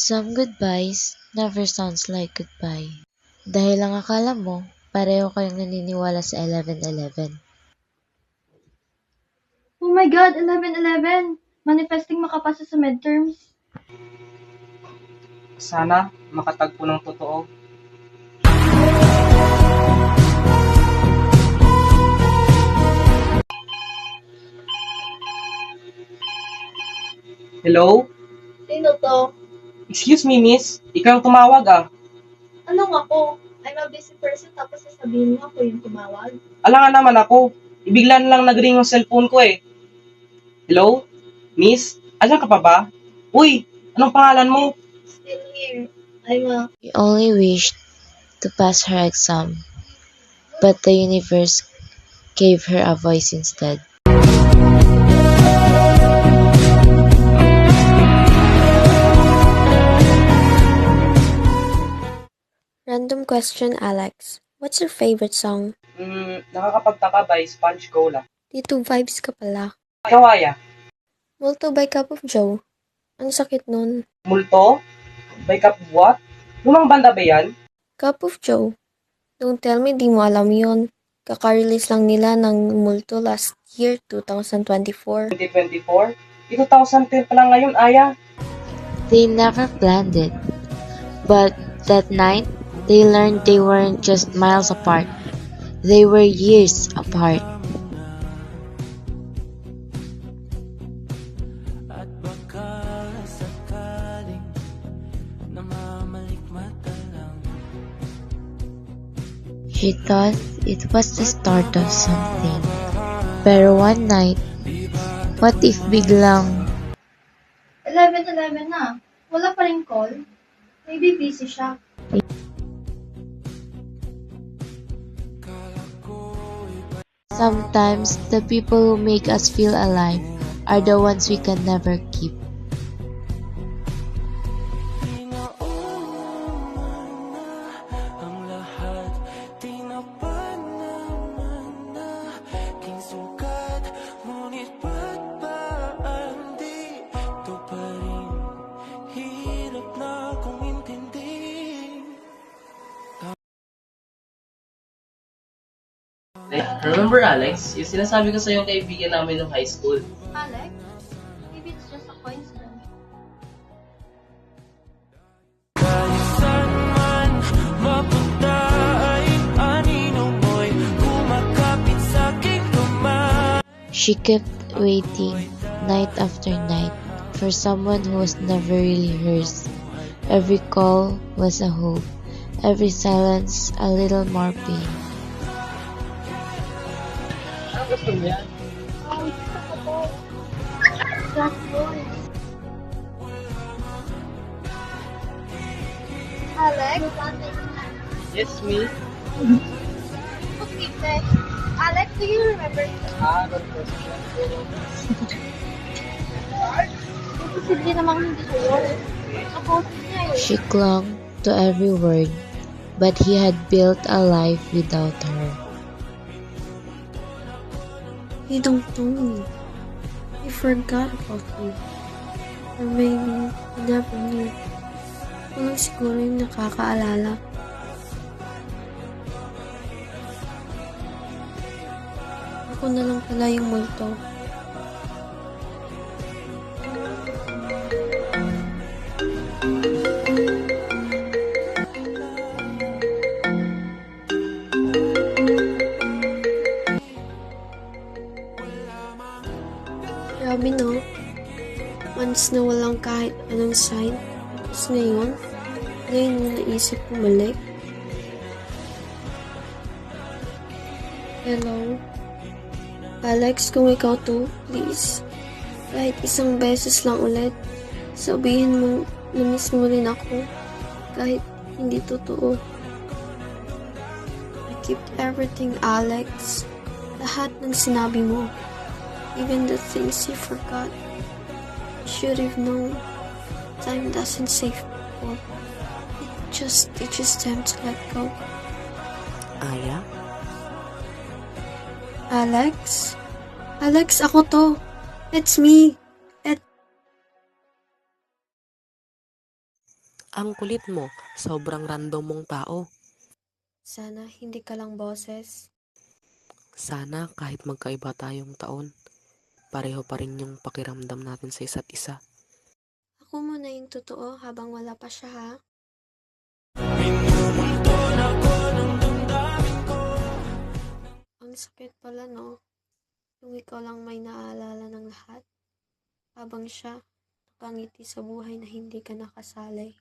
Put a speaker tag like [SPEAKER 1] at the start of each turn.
[SPEAKER 1] Some goodbyes never sounds like goodbye. Dahil lang akala mo, pareho kayong naniniwala sa 11-11.
[SPEAKER 2] Oh my God, 11-11! Manifesting makapasa sa midterms.
[SPEAKER 3] Sana makatagpo ng totoo. Hello?
[SPEAKER 2] Sino to?
[SPEAKER 3] Excuse me, miss. Ikaw ang tumawag ah.
[SPEAKER 2] Anong ako? I'm a busy person tapos sasabihin mo ako yung tumawag.
[SPEAKER 3] Alangan naman ako. Ibiglan lang nag-ring yung cellphone ko eh. Hello? Miss? Andiyan ka pa ba? Uy, anong pangalan mo?
[SPEAKER 2] Still here. I'm a...
[SPEAKER 1] She only wished to pass her exam, but the universe gave her a voice instead.
[SPEAKER 4] Random question, Alex. What's your favorite song?
[SPEAKER 3] Nakakapagtaka by Sponge Cola.
[SPEAKER 4] Dito vibes ka pala.
[SPEAKER 3] Kawaya.
[SPEAKER 4] Multo by Cup of Joe. Ang sakit nun.
[SPEAKER 3] Multo? By Cup of what? Lumang banda ba yan?
[SPEAKER 4] Cup of Joe. Don't tell me di mo alam yon. Kaka-release lang nila ng Multo last year, 2024.
[SPEAKER 3] 2024? 2010 pa lang ngayon, Aya.
[SPEAKER 1] They never planned it, but that night, they learned they weren't just miles apart. They were years apart. She thought it was the start of something. Pero one night, what if biglang
[SPEAKER 2] 11-11 na. Wala pa rin call. Maybe busy siya.
[SPEAKER 1] sometimes the people who make us feel alive are the ones we can never keep?
[SPEAKER 5] Remember Alex, yung sinasabi ko sa yung kaibigan namin nung high school.
[SPEAKER 2] Alex? Maybe it's just a coincidence.
[SPEAKER 1] She kept waiting night after night for someone who was never really hers. Every call was a hope, every silence a little more pain.
[SPEAKER 3] Gusto mo yan?
[SPEAKER 2] That voice. Alex?
[SPEAKER 3] Yes, me.
[SPEAKER 2] Okay, Alex, do you remember?
[SPEAKER 3] Good question.
[SPEAKER 2] Imposible namang hindi sa'yo. Ako, niya eh.
[SPEAKER 1] She clung to every word, but he had built a life without her.
[SPEAKER 4] You don't know me. You forgot about me. Or maybe you never knew. Ako lang siguro yung nakakaalala. Ako na lang pala yung multo. Grabe no? Once na walang kahit anong sign. Tapos ngayon mo naisip bumalik. Hello? Alex, kung ikaw to, please. Kahit isang beses lang ulit, sabihin mo na miss mo rin ako. Kahit hindi totoo. I keep everything, Alex. Lahat ng sinabi mo. Even the things you forgot. You should have known. Time doesn't save people. It just teaches them to let go.
[SPEAKER 6] Aya?
[SPEAKER 4] Alex? Alex, ako to. It's me.
[SPEAKER 6] Ang kulit mo, sobrang random mong tao.
[SPEAKER 4] Sana hindi ka lang boses.
[SPEAKER 6] Sana kahit magkaiba tayong taon, pareho pa rin yung pakiramdam natin sa isa't isa.
[SPEAKER 4] Ako muna yung totoo habang wala pa siya ha. Ang sakit pala no, yung ikaw lang may naaalala ng lahat. Habang siya, nakangiti sa buhay na hindi ka nakasali.